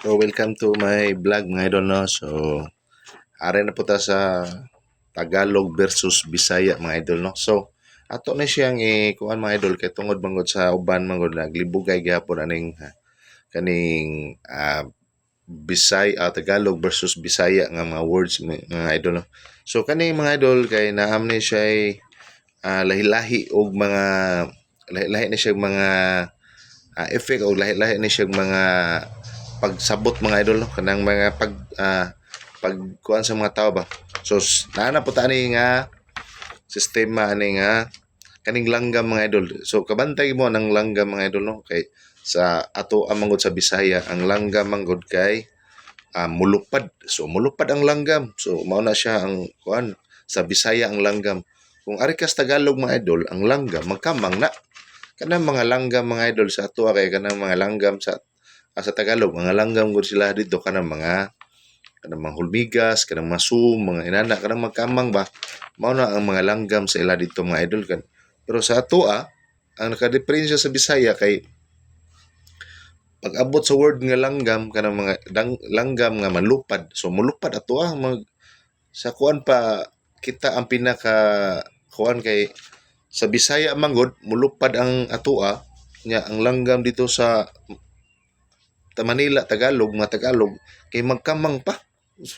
So welcome to my vlog mga idol no. So are na po ta sa Tagalog versus Bisaya mga idol no. So ato na siyang kuan mga idol kay tungod manggod sa uban manggod naglibugay gyapon aning kaning Tagalog versus Bisaya nga mga words mga idol no. So kani mga idol kay naam ni siya lahi-lahi og mga lahi-lahi ni siya mga effect o lahi-lahi ni siya mga pagsabot mga idol no kanang mga pagkuan sa mga tao ba. So naa po ta ani nga sistema ani nga kaning langgam mga idol. So kabantay mo ng langgam mga idol no kay sa ato amangod sa Bisaya ang langgam manggod kay mulupad. So mulupad ang langgam. So mao na siya ang kuan sa Bisaya ang langgam. Kung ari kas Tagalog mga idol, ang langgam magkamang na kanang mga langgam mga idol sa ato kay kanang mga langgam sa Tagalog mga langgam gud sila dito kanang mga hulmigas kanang masum mga inana kanang magkamang ba mao na ang mga langgam sa ila dito mga idol kan. Pero sa ato ang nakadiferensya sa Bisaya kay pag abot sa word nga langgam kanang mga langgam nga manlupad. So mulupad ato sa kuan pa kita ang pinaka kuan kay sa Bisaya manggod mulupad ang atua nya ang langgam dito sa Manila Tagalog mga Tagalog kay magkamang pa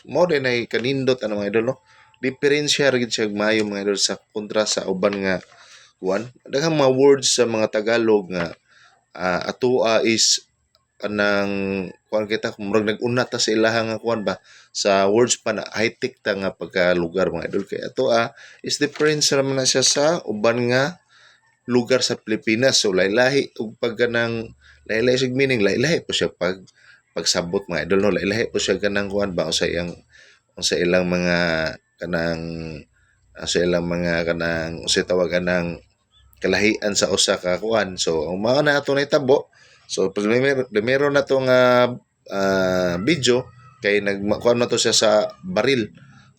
mo din ay kanindot ano mga idol no diferensya ra gid siya maayo mga idol sa kontra sa uban nga kuan daghang mga words sa mga Tagalog nga atua is anang kuan kita murag nag-una ta sa ilahang nga kuan ba sa words pa na high-tech ta nga pagka-lugar mga idol kay ato is different sa naman na siya sa uban nga lugar sa Pilipinas. So lahi-lahi ug pagkanang lahi-lahi sig meaning lahi-lahi po siya pagsabot mga idol no lahi-lahi po siya kanang kuan ba o sa ilang mga kanang sa ilang mga kanang sa tawag kanang kalahian sa usa ka kuan. So ang mao na ato nahitabo. So primero na to nga video kay nagkuan na to siya sa baril.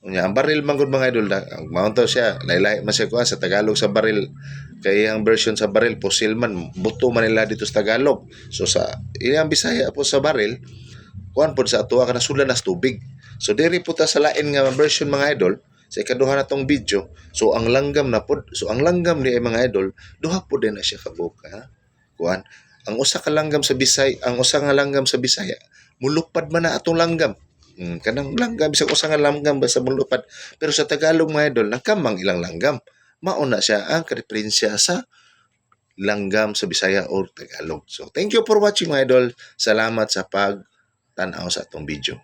Unya ang baril man gud mga idol mao to siya lahi-lahi man siya kuan sa Tagalog sa baril kay ang version sa baril pusil man buto man nila dito sa Tagalog. So sa iyang Bisaya po sa baril kuan pod sa ato kana sulan nas tubig. So diri po ta sa lain nga version mga idol sa ikaduha na tong video. So ang langgam na pod. So ang langgam ni mga idol duha pod din na siya kabuka kuan ang usa ka langgam sa Bisaya, ang usa nga langgam sa Bisaya, mulupad man na atong langgam. Kanang langgam sa usa nga langgam basta mulupad. Pero sa Tagalog mga idol, nagkamang ilang langgam. Mao na siya ang kareferensya sa langgam sa Bisaya or Tagalog. So thank you for watching mga idol. Salamat sa pag tan-aw sa atong video.